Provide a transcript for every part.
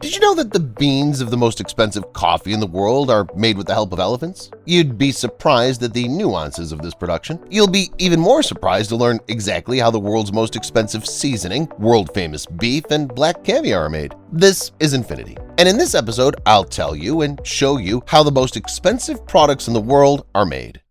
Did you know that the beans of the most expensive coffee in the world are made with the help of elephants? You'd be surprised at the nuances of this production. You'll be even more surprised to learn exactly how the world's most expensive seasoning, world-famous beef, and black caviar are made. This is Infinity, and in this episode, I'll tell you and show you how the most expensive products in the world are made.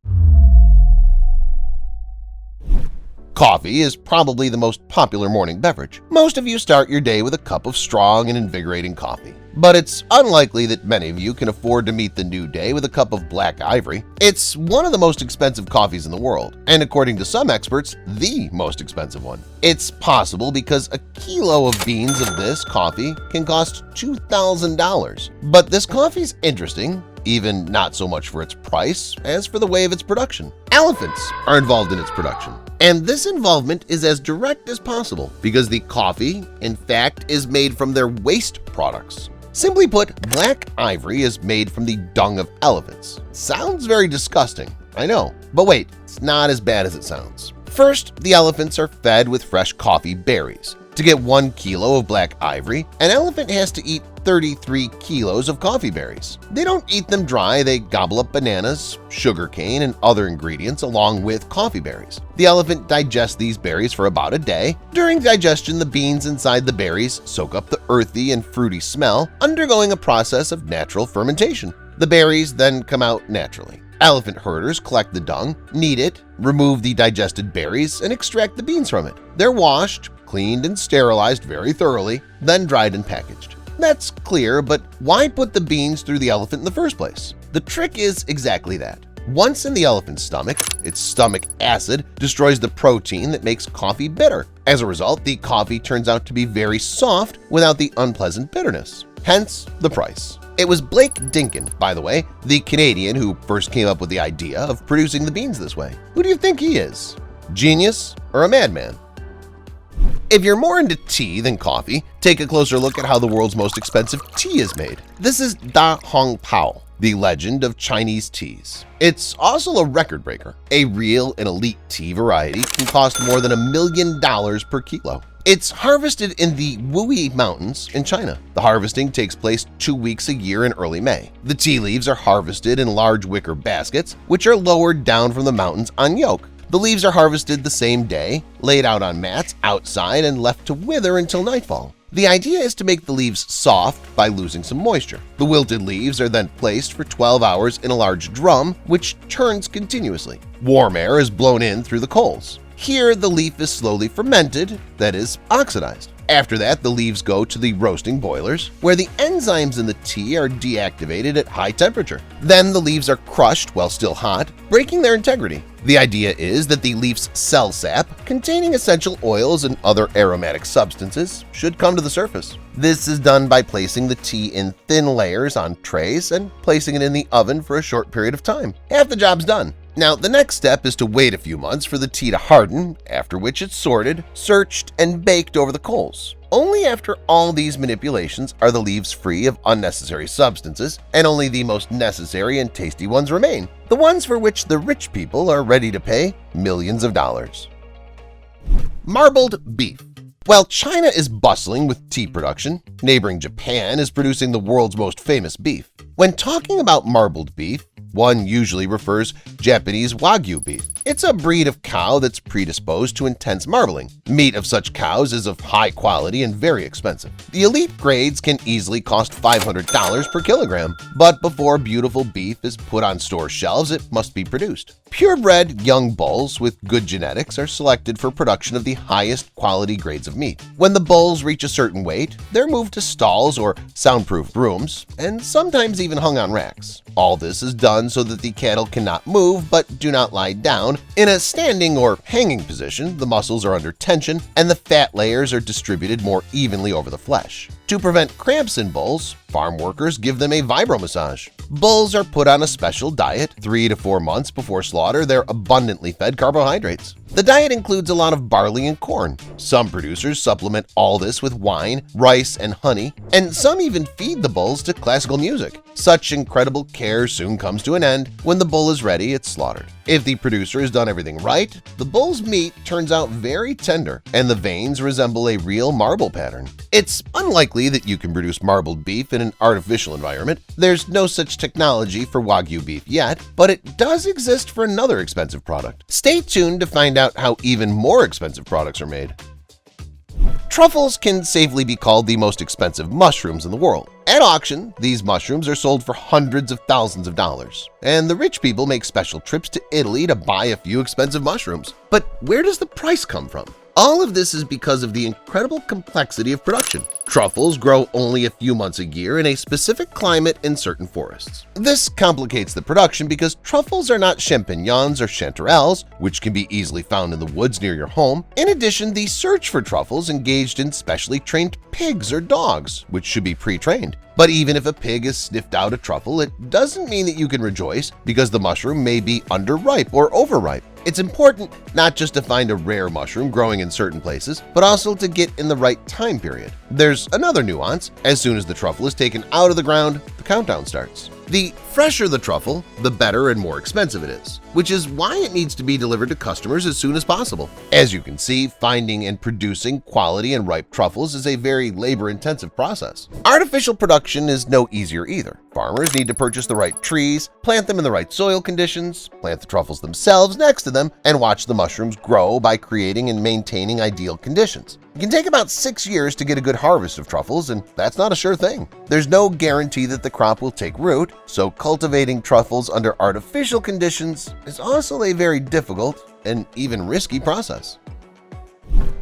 Coffee is probably the most popular morning beverage. Most of you start your day with a cup of strong and invigorating coffee. But it's unlikely that many of you can afford to meet the new day with a cup of black ivory. It's one of the most expensive coffees in the world, and according to some experts, the most expensive one. It's possible because a kilo of beans of this coffee can cost $2,000. But this coffee's interesting, even not so much for its price as for the way of its production. Elephants are involved in its production. And this involvement is as direct as possible because the coffee, in fact, is made from their waste products. Simply put, black ivory is made from the dung of elephants. Sounds very disgusting, I know, but wait, it's not as bad as it sounds. First, the elephants are fed with fresh coffee berries. To get 1 kilo of black ivory, an elephant has to eat 33 kilos of coffee berries. They don't eat them dry, they gobble up bananas, sugar cane, and other ingredients along with coffee berries. The elephant digests these berries for about a day. During digestion, the beans inside the berries soak up the earthy and fruity smell, undergoing a process of natural fermentation. The berries then come out naturally. Elephant herders collect the dung, knead it, remove the digested berries, and extract the beans from it. They're washed, cleaned, and sterilized very thoroughly, then dried and packaged. That's clear, but why put the beans through the elephant in the first place? The trick is exactly that. Once in the elephant's stomach, its stomach acid destroys the protein that makes coffee bitter. As a result, the coffee turns out to be very soft without the unpleasant bitterness. Hence the price. It was Blake Dinkin, by the way, the Canadian who first came up with the idea of producing the beans this way. Who do you think he is? Genius or a madman? If you're more into tea than coffee, take a closer look at how the world's most expensive tea is made. This is Da Hong Pao, the legend of Chinese teas. It's also a record breaker. A real and elite tea variety can cost more than $1 million per kilo. It's harvested in the Wuyi Mountains in China. The harvesting takes place 2 weeks a year in early May. The tea leaves are harvested in large wicker baskets, which are lowered down from the mountains on yoke. The leaves are harvested the same day, laid out on mats outside, and left to wither until nightfall. The idea is to make the leaves soft by losing some moisture. The wilted leaves are then placed for 12 hours in a large drum, which turns continuously. Warm air is blown in through the coals. Here, the leaf is slowly fermented, that is, oxidized. After that, the leaves go to the roasting boilers, where the enzymes in the tea are deactivated at high temperature. Then the leaves are crushed while still hot, breaking their integrity. The idea is that the leaf's cell sap, containing essential oils and other aromatic substances, should come to the surface. This is done by placing the tea in thin layers on trays and placing it in the oven for a short period of time. Half the job's done. Now, the next step is to wait a few months for the tea to harden, after which it's sorted, searched, and baked over the coals. Only after all these manipulations are the leaves free of unnecessary substances, and only the most necessary and tasty ones remain, the ones for which the rich people are ready to pay millions of dollars. Marbled beef. While China is bustling with tea production, neighboring Japan is producing the world's most famous beef. When talking about marbled beef, one usually refers Japanese Wagyu beef. It's a breed of cow that's predisposed to intense marbling. Meat of such cows is of high quality and very expensive. The elite grades can easily cost $500 per kilogram, but before beautiful beef is put on store shelves, it must be produced. Purebred young bulls with good genetics are selected for production of the highest quality grades of meat. When the bulls reach a certain weight, they're moved to stalls or soundproof rooms, and sometimes even hung on racks. All this is done so that the cattle cannot move but do not lie down. In a standing or hanging position, the muscles are under tension and the fat layers are distributed more evenly over the flesh. To prevent cramps in bulls, farm workers give them a vibromassage. Bulls are put on a special diet. 3 to 4 months before slaughter, they're abundantly fed carbohydrates. The diet includes a lot of barley and corn. Some producers supplement all this with wine, rice, and honey, and some even feed the bulls to classical music. Such incredible care soon comes to an end. When the bull is ready, it's slaughtered. If the producer has done everything right, the bull's meat turns out very tender, and the veins resemble a real marble pattern. It's unlikely that you can produce marbled beef in an artificial environment. There's no such technology for Wagyu beef yet, but it does exist for another expensive product. Stay tuned to find out how even more expensive products are made. Truffles can safely be called the most expensive mushrooms in the world. At auction, these mushrooms are sold for hundreds of thousands of dollars, and the rich people make special trips to Italy to buy a few expensive mushrooms. But where does the price come from? All of this is because of the incredible complexity of production. Truffles grow only a few months a year in a specific climate in certain forests. This complicates the production because truffles are not champignons or chanterelles, which can be easily found in the woods near your home. In addition, the search for truffles engaged in specially trained pigs or dogs, which should be pre-trained. But even if a pig has sniffed out a truffle, it doesn't mean that you can rejoice because the mushroom may be underripe or overripe. It's important not just to find a rare mushroom growing in certain places, but also to get in the right time period. There's another nuance. As soon as the truffle is taken out of the ground, the countdown starts. The fresher the truffle, the better and more expensive it is, which is why it needs to be delivered to customers as soon as possible. As you can see, finding and producing quality and ripe truffles is a very labor-intensive process. Artificial production is no easier either. Farmers need to purchase the right trees, plant them in the right soil conditions, plant the truffles themselves next to them, and watch the mushrooms grow by creating and maintaining ideal conditions. It can take about 6 years to get a good harvest of truffles, and that's not a sure thing. There's no guarantee that the crop will take root, so cultivating truffles under artificial conditions is also a very difficult and even risky process.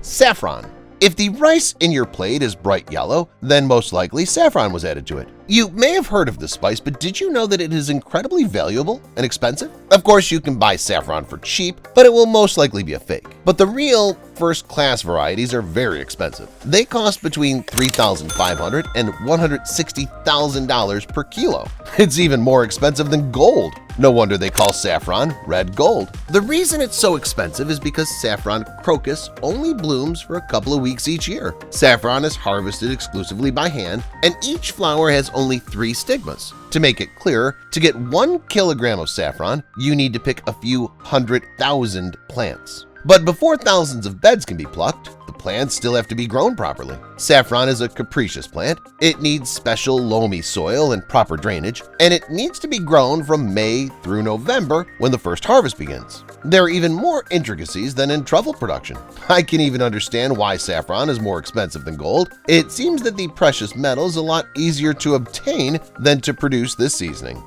Saffron. If the rice in your plate is bright yellow, then most likely saffron was added to it. You may have heard of this spice, but did you know that it is incredibly valuable and expensive? Of course, you can buy saffron for cheap, but it will most likely be a fake. But the real first-class varieties are very expensive. They cost between $3,500 and $160,000 per kilo. It's even more expensive than gold. No wonder they call saffron red gold. The reason it's so expensive is because saffron crocus only blooms for a couple of weeks each year. Saffron is harvested exclusively by hand, and each flower has only 3 stigmas. To make it clearer, to get 1 kilogram of saffron, you need to pick a few 100,000 plants. But before thousands of beds can be plucked, the plants still have to be grown properly. Saffron is a capricious plant. It needs special loamy soil and proper drainage, and it needs to be grown from May through November when the first harvest begins. There are even more intricacies than in truffle production. I can even understand why saffron is more expensive than gold. It seems that the precious metal is a lot easier to obtain than to produce this seasoning.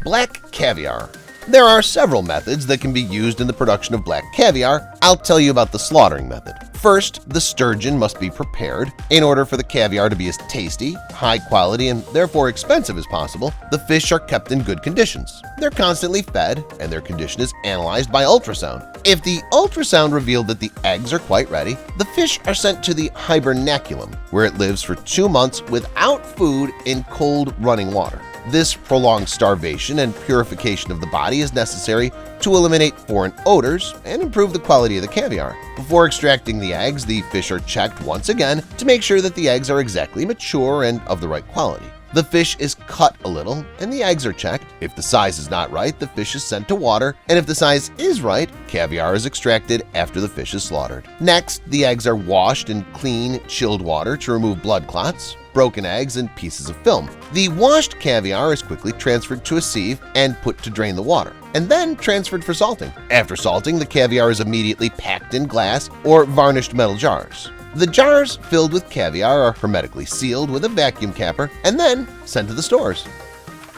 Black caviar. There are several methods that can be used in the production of black caviar. I'll tell you about the slaughtering method. First, the sturgeon must be prepared. In order for the caviar to be as tasty, high quality, and therefore expensive as possible, the fish are kept in good conditions. They're constantly fed, and their condition is analyzed by ultrasound. If the ultrasound revealed that the eggs are quite ready, the fish are sent to the hibernaculum, where it lives for 2 months without food in cold running water. This prolonged starvation and purification of the body is necessary to eliminate foreign odors and improve the quality of the caviar. Before extracting the eggs, the fish are checked once again to make sure that the eggs are exactly mature and of the right quality. The fish is cut a little and the eggs are checked. If the size is not right, the fish is sent to water, and if the size is right, caviar is extracted after the fish is slaughtered. Next, the eggs are washed in clean, chilled water to remove blood clots, broken eggs, and pieces of film. The washed caviar is quickly transferred to a sieve and put to drain the water, and then transferred for salting. After salting, the caviar is immediately packed in glass or varnished metal jars. The jars filled with caviar are hermetically sealed with a vacuum capper and then sent to the stores.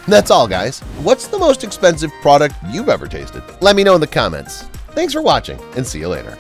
That's all, guys. What's the most expensive product you've ever tasted? Let me know in the comments. Thanks for watching, and see you later.